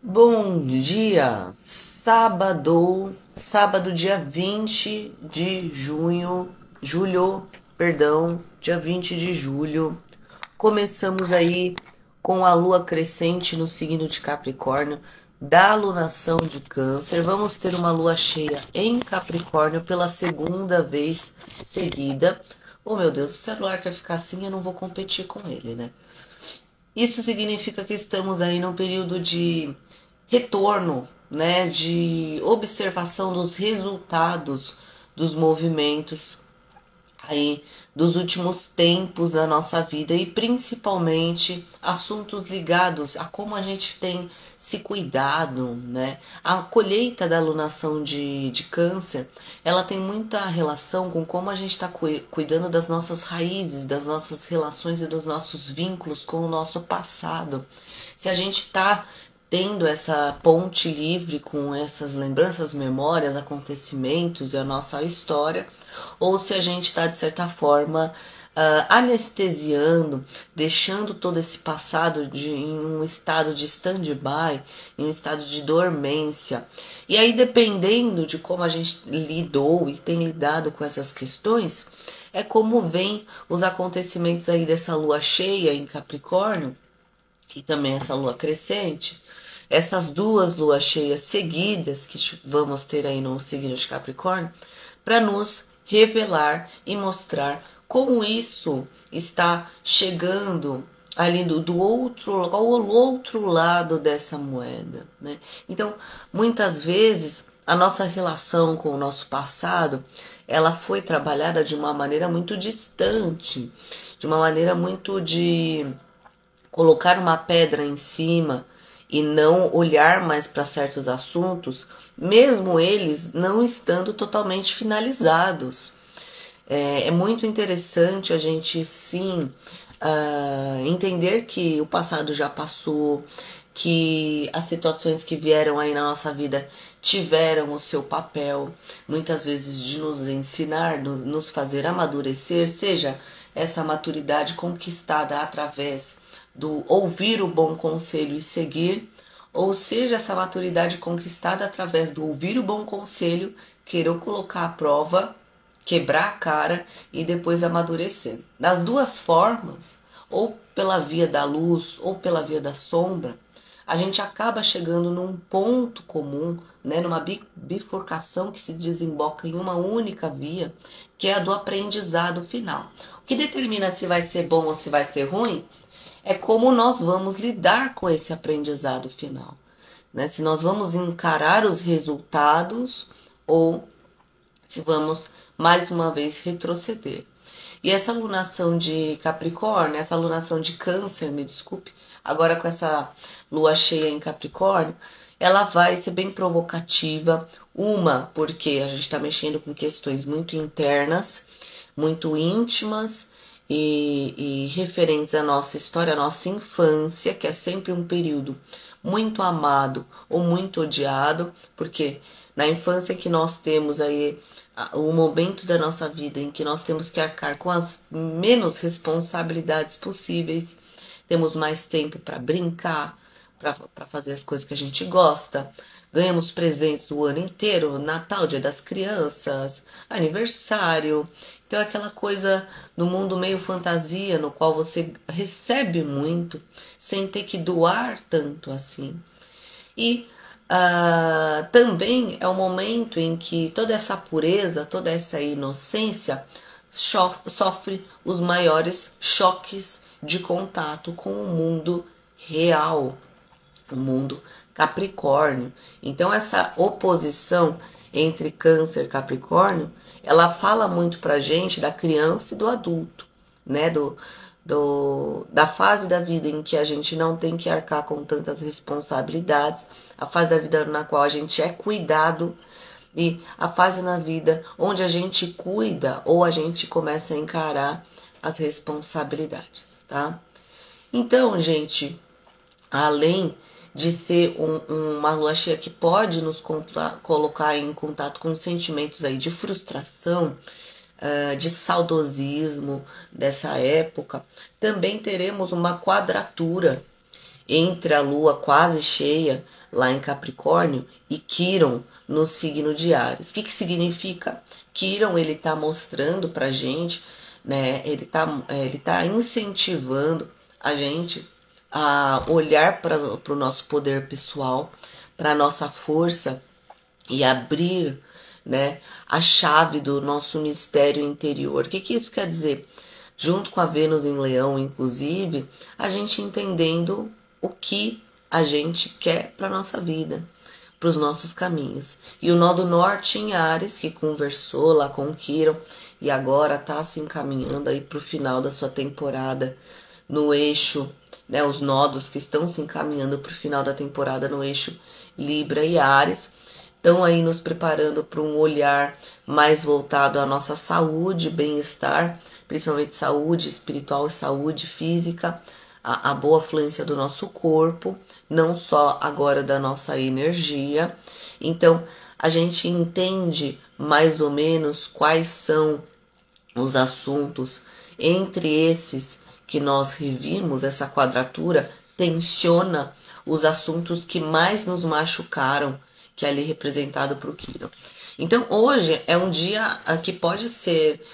Bom dia, sábado dia 20 de dia 20 de julho. Começamos aí com a lua crescente no signo de Capricórnio, da alunação de Câncer. Vamos ter uma lua cheia em Capricórnio pela segunda vez seguida. Oh meu Deus, o celular quer ficar assim, eu não vou competir com ele, né? Isso significa que estamos aí num período de retorno, né, de observação dos resultados dos movimentos aí dos últimos tempos da nossa vida e principalmente assuntos ligados a como a gente tem se cuidado, né? A colheita da alunação de câncer, ela tem muita relação com como a gente está cuidando das nossas raízes, das nossas relações e dos nossos vínculos com o nosso passado. Se a gente está tendo essa ponte livre com essas lembranças, memórias, acontecimentos e a nossa história, ou se a gente está, de certa forma, anestesiando, deixando todo esse passado em um estado de stand-by, em um estado de dormência. E aí, dependendo de como a gente lidou e tem lidado com essas questões, é como vem os acontecimentos aí dessa lua cheia em Capricórnio, e também essa lua crescente, essas duas luas cheias seguidas que vamos ter aí no signo de Capricórnio, para nos revelar e mostrar como isso está chegando ali do outro lado dessa moeda, né? Então, muitas vezes a nossa relação com o nosso passado, ela foi trabalhada de uma maneira muito distante, de uma maneira muito de colocar uma pedra em cima e não olhar mais para certos assuntos, mesmo eles não estando totalmente finalizados. É muito interessante a gente sim entender que o passado já passou, que as situações que vieram aí na nossa vida tiveram o seu papel, muitas vezes de nos ensinar, nos fazer amadurecer, seja essa maturidade conquistada através do ouvir o bom conselho e seguir, ou seja, essa maturidade conquistada através do ouvir o bom conselho, querer colocar à prova, quebrar a cara e depois amadurecer. Das duas formas, ou pela via da luz ou pela via da sombra, a gente acaba chegando num ponto comum, né, numa bifurcação que se desemboca em uma única via, que é a do aprendizado final. O que determina se vai ser bom ou se vai ser ruim é como nós vamos lidar com esse aprendizado final, né? Se nós vamos encarar os resultados ou se vamos mais uma vez retroceder. E essa alunação de Capricórnio, essa alunação de Câncer, me desculpe, agora com essa lua cheia em Capricórnio, ela vai ser bem provocativa. Uma, porque a gente está mexendo com questões muito internas, muito íntimas e referentes à nossa história, à nossa infância, que é sempre um período muito amado ou muito odiado, porque na infância que nós temos aí o momento da nossa vida em que nós temos que arcar com as menos responsabilidades possíveis, temos mais tempo para brincar, para fazer as coisas que a gente gosta, ganhamos presentes o ano inteiro, Natal, Dia das Crianças, aniversário. Então é aquela coisa do mundo meio fantasia, no qual você recebe muito sem ter que doar tanto assim. E também é o momento em que toda essa pureza, toda essa inocência sofre os maiores choques de contato com o mundo real, o mundo Capricórnio. Então essa oposição entre Câncer e Capricórnio, ela fala muito pra gente da criança e do adulto, né? Da fase da vida em que a gente não tem que arcar com tantas responsabilidades, a fase da vida na qual a gente é cuidado e a fase na vida onde a gente cuida ou a gente começa a encarar as responsabilidades, tá? Então, gente, além de ser uma lua cheia que pode nos colocar em contato com sentimentos aí de frustração, de saudosismo dessa época, também teremos uma quadratura entre a lua quase cheia lá em Capricórnio e Quirón no signo de Áries. O que significa? Quirón, ele está mostrando pra gente, né? Ele tá incentivando a gente a olhar para o nosso poder pessoal, para a nossa força e abrir, né, a chave do nosso mistério interior. O que isso quer dizer? Junto com a Vênus em Leão, inclusive, a gente entendendo o que a gente quer para nossa vida, para os nossos caminhos. E o nó do norte em Áries, que conversou lá com o Quirón e agora está se encaminhando aí para o final da sua temporada no eixo, né, os nodos que estão se encaminhando para o final da temporada no eixo Libra e Áries, estão aí nos preparando para um olhar mais voltado à nossa saúde, bem-estar, principalmente saúde espiritual e saúde física, a boa fluência do nosso corpo, não só agora da nossa energia. Então, a gente entende mais ou menos quais são os assuntos entre esses que nós revimos. Essa quadratura tensiona os assuntos que mais nos machucaram, que é ali representado por Quirón. Então, hoje é um dia que pode ser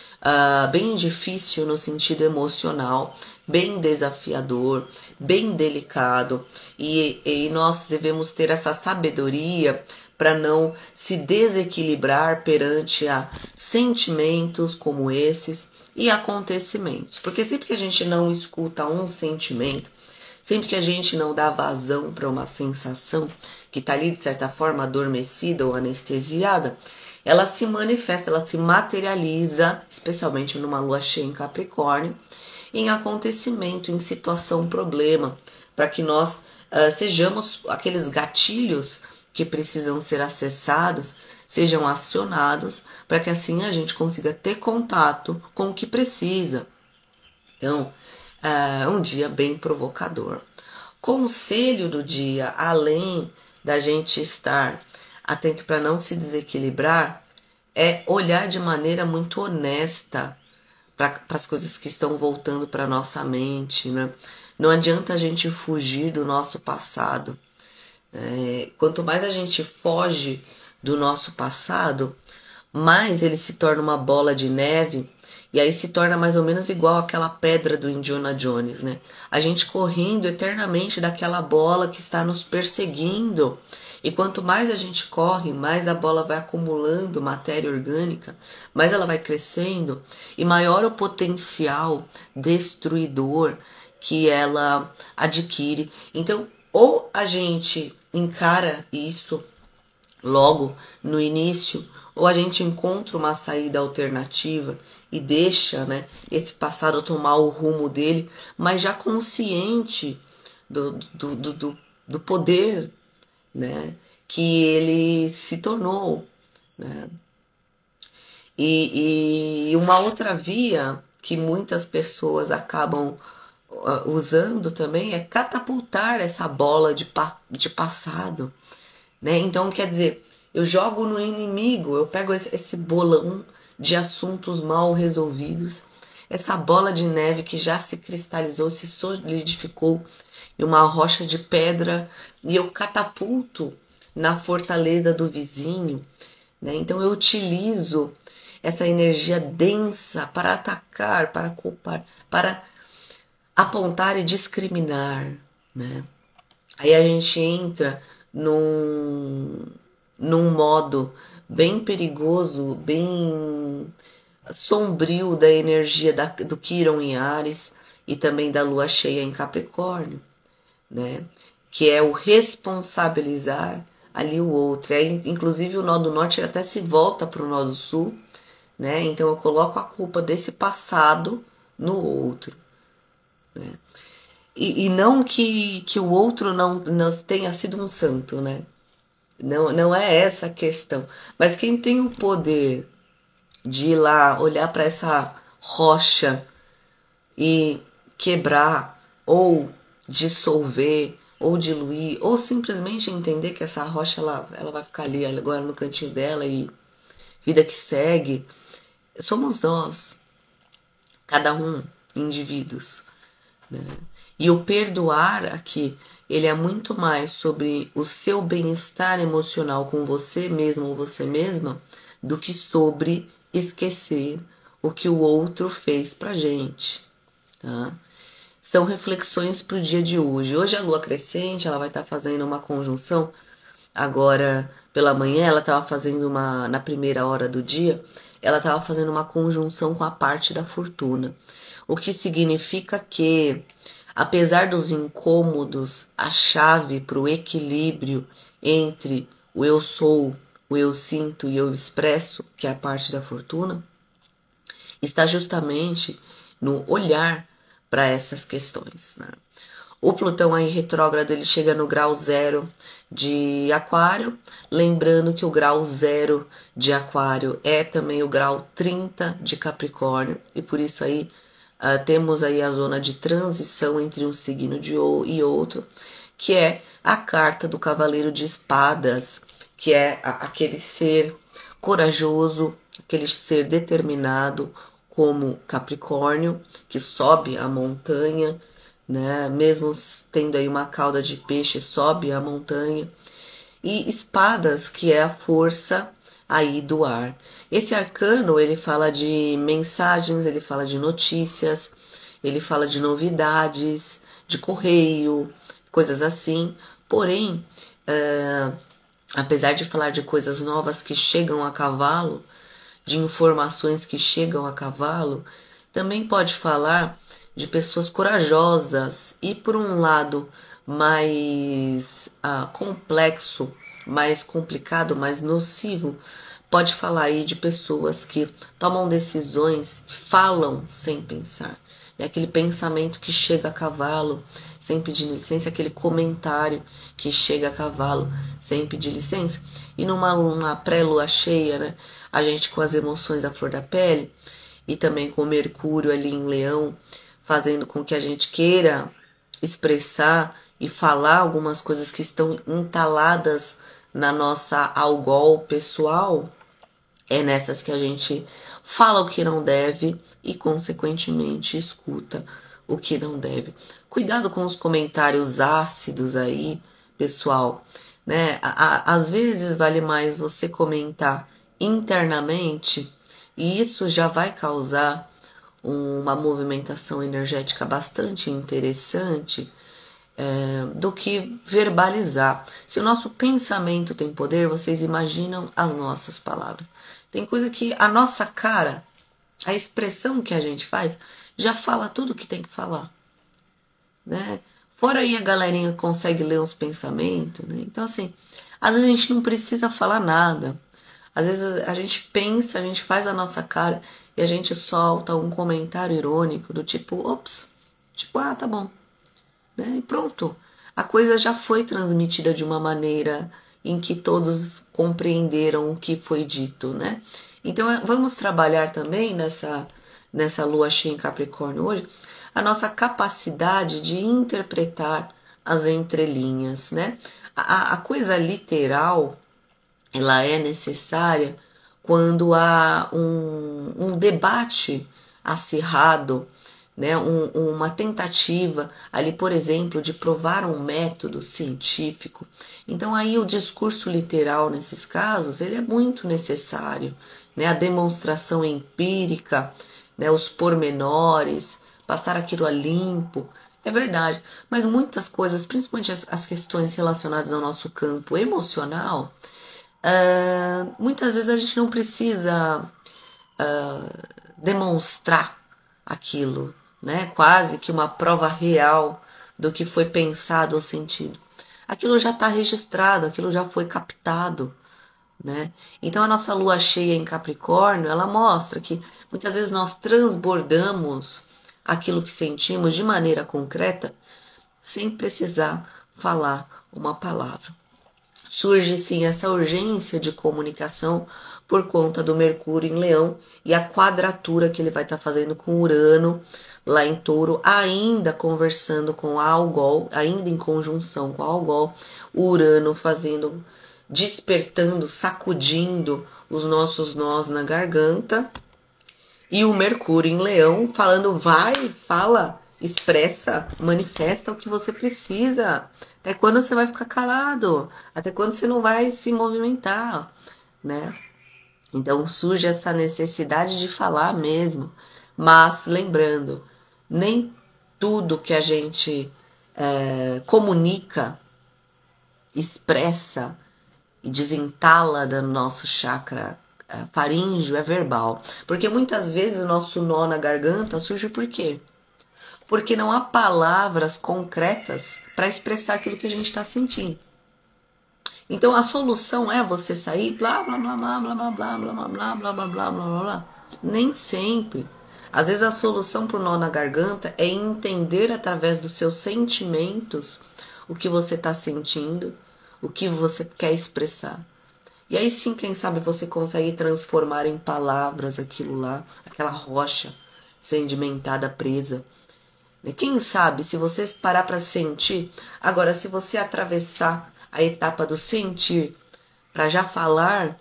bem difícil no sentido emocional, bem desafiador, bem delicado, e nós devemos ter essa sabedoria para não se desequilibrar perante a sentimentos como esses e acontecimentos. Porque sempre que a gente não escuta um sentimento, sempre que a gente não dá vazão para uma sensação que está ali de certa forma adormecida ou anestesiada, ela se manifesta, ela se materializa, especialmente numa lua cheia em Capricórnio, em acontecimento, em situação, problema, para que nós sejamos aqueles gatilhos que precisam ser acessados, sejam acionados, para que assim a gente consiga ter contato com o que precisa. Então, um dia bem provocador. Conselho do dia, além da gente estar atento para não se desequilibrar, é olhar de maneira muito honesta para as coisas que estão voltando para nossa mente, né? Não adianta a gente fugir do nosso passado. Quanto mais a gente foge do nosso passado, mais ele se torna uma bola de neve, e aí se torna mais ou menos igual aquela pedra do Indiana Jones, né? A gente correndo eternamente daquela bola que está nos perseguindo. E quanto mais a gente corre, mais a bola vai acumulando matéria orgânica, mais ela vai crescendo e maior o potencial destruidor que ela adquire. Então, ou a gente encara isso logo no início, ou a gente encontra uma saída alternativa e deixa, né, esse passado tomar o rumo dele, mas já consciente do poder, né, que ele se tornou, né? E uma outra via que muitas pessoas acabam usando também é catapultar essa bola de passado, né? Então, quer dizer, eu jogo no inimigo, eu pego esse bolão de assuntos mal resolvidos, essa bola de neve que já se cristalizou, se solidificou em uma rocha de pedra, e eu catapulto na fortaleza do vizinho, né? Então eu utilizo essa energia densa para atacar, para culpar, para apontar e discriminar, né? Aí a gente entra num modo bem perigoso, bem sombrio da energia do Quirón em Áries e também da lua cheia em Capricórnio, né? Que é o responsabilizar ali o outro. Aí, inclusive, o nó do norte até se volta para o nó do sul, né? Então eu coloco a culpa desse passado no outro, né? E não que o outro não tenha sido um santo, né? Não é essa a questão. Mas quem tem o poder de ir lá, olhar para essa rocha e quebrar, ou dissolver, ou diluir, ou simplesmente entender que essa rocha ela vai ficar ali agora no cantinho dela e vida que segue, somos nós, cada um, indivíduos, né? E o perdoar aqui, ele é muito mais sobre o seu bem-estar emocional com você mesmo ou você mesma do que sobre esquecer o que o outro fez pra gente, tá? São reflexões para o dia de hoje. Hoje a lua crescente, ela vai estar fazendo uma conjunção. Agora, pela manhã, ela estava fazendo na primeira hora do dia, ela estava fazendo uma conjunção com a parte da fortuna. O que significa que, apesar dos incômodos, a chave para o equilíbrio entre o eu sou, o eu sinto e eu expresso, que é a parte da fortuna, está justamente no olhar para essas questões, né? O Plutão aí retrógrado, ele chega no grau 0 de Aquário, lembrando que o grau 0 de Aquário é também o grau 30 de Capricórnio, e por isso aí temos aí a zona de transição entre um signo e outro, que é a carta do Cavaleiro de Espadas, que é aquele ser corajoso, aquele ser determinado, como Capricórnio, que sobe a montanha, né? Mesmo tendo aí uma cauda de peixe, sobe a montanha. E Espadas, que é a força aí do ar. Esse arcano, ele fala de mensagens, ele fala de notícias, ele fala de novidades, de correio, coisas assim. Porém, apesar de falar de coisas novas que chegam a cavalo, de informações que chegam a cavalo, também pode falar de pessoas corajosas e, por um lado, mais complexo, mais complicado, mais nocivo, pode falar aí de pessoas que tomam decisões, falam sem pensar. É aquele pensamento que chega a cavalo sem pedir licença, aquele comentário que chega a cavalo sem pedir licença. E numa pré-lua cheia, né, a gente com as emoções à flor da pele e também com o Mercúrio ali em Leão, fazendo com que a gente queira expressar e falar algumas coisas que estão entaladas na nossa algol pessoal, é nessas que a gente fala o que não deve e, consequentemente, escuta o que não deve. Cuidado com os comentários ácidos aí, pessoal, né? Às vezes vale mais você comentar internamente e isso já vai causar uma movimentação energética bastante interessante do que verbalizar. Se o nosso pensamento tem poder, vocês imaginam as nossas palavras. Tem coisa que a nossa cara, a expressão que a gente faz, já fala tudo o que tem que falar, né? Fora aí a galerinha consegue ler os pensamentos, né? Então, assim, às vezes a gente não precisa falar nada. Às vezes a gente pensa, a gente faz a nossa cara e a gente solta um comentário irônico do tipo, ops, tipo, tá bom, né? E pronto. A coisa já foi transmitida de uma maneira em que todos compreenderam o que foi dito, né? Então, vamos trabalhar também nessa lua cheia em Capricórnio hoje, a nossa capacidade de interpretar as entrelinhas, né? A coisa literal, ela é necessária quando há um debate acirrado, né? Uma tentativa ali, por exemplo, de provar um método científico. Então aí o discurso literal nesses casos, ele é muito necessário, né? A demonstração empírica, né? Os pormenores, passar aquilo a limpo, é verdade. Mas muitas coisas, principalmente as questões relacionadas ao nosso campo emocional, muitas vezes a gente não precisa demonstrar aquilo, né? Quase que uma prova real do que foi pensado ou sentido. Aquilo já está registrado, aquilo já foi captado, né? Então a nossa lua cheia em Capricórnio, ela mostra que muitas vezes nós transbordamos aquilo que sentimos de maneira concreta sem precisar falar uma palavra. Surge sim essa urgência de comunicação por conta do Mercúrio em Leão e a quadratura que ele vai estar fazendo com Urano lá em Touro, ainda conversando com a Algol, ainda em conjunção com a Algol, o Urano despertando, sacudindo os nossos nós na garganta, e o Mercúrio em Leão falando, vai, fala, expressa, manifesta o que você precisa. Até quando você vai ficar calado? Até quando você não vai se movimentar, né? Então surge essa necessidade de falar mesmo. Mas lembrando, nem tudo que a gente comunica, expressa e desentala do nosso chakra faríngeo é verbal. Porque muitas vezes o nosso nó na garganta surge por quê? Porque não há palavras concretas para expressar aquilo que a gente está sentindo. Então a solução é você sair blá blá blá blá blá blá blá blá blá blá blá blá blá blá blá. Nem sempre. Às vezes a solução para o nó na garganta é entender através dos seus sentimentos o que você está sentindo, o que você quer expressar. E aí sim, quem sabe você consegue transformar em palavras aquilo lá, aquela rocha sedimentada presa. Quem sabe se você parar para sentir, agora se você atravessar a etapa do sentir para já falar,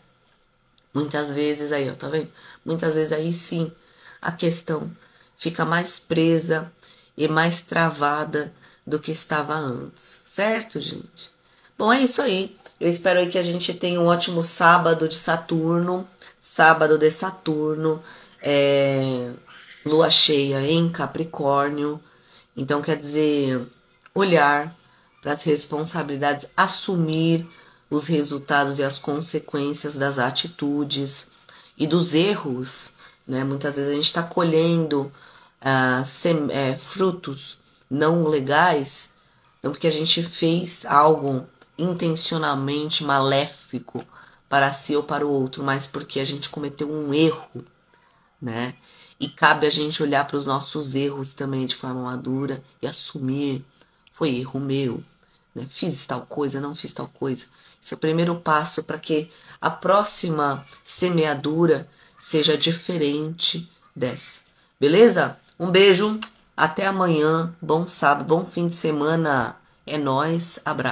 muitas vezes aí, ó, tá vendo? Muitas vezes aí sim a questão fica mais presa e mais travada do que estava antes, certo, gente? Bom, é isso aí. Eu espero aí que a gente tenha um ótimo sábado de Saturno, lua cheia em Capricórnio. Então, quer dizer, olhar para as responsabilidades, assumir os resultados e as consequências das atitudes e dos erros, né? Muitas vezes a gente está colhendo frutos não legais, não porque a gente fez algo intencionalmente maléfico para si ou para o outro, mas porque a gente cometeu um erro, né? E cabe a gente olhar para os nossos erros também de forma madura e assumir, foi erro meu, né? Fiz tal coisa, não fiz tal coisa. Esse é o primeiro passo para que a próxima semeadura seja diferente dessa. Beleza? Um beijo, até amanhã, bom sábado, bom fim de semana. É nóis, abraço.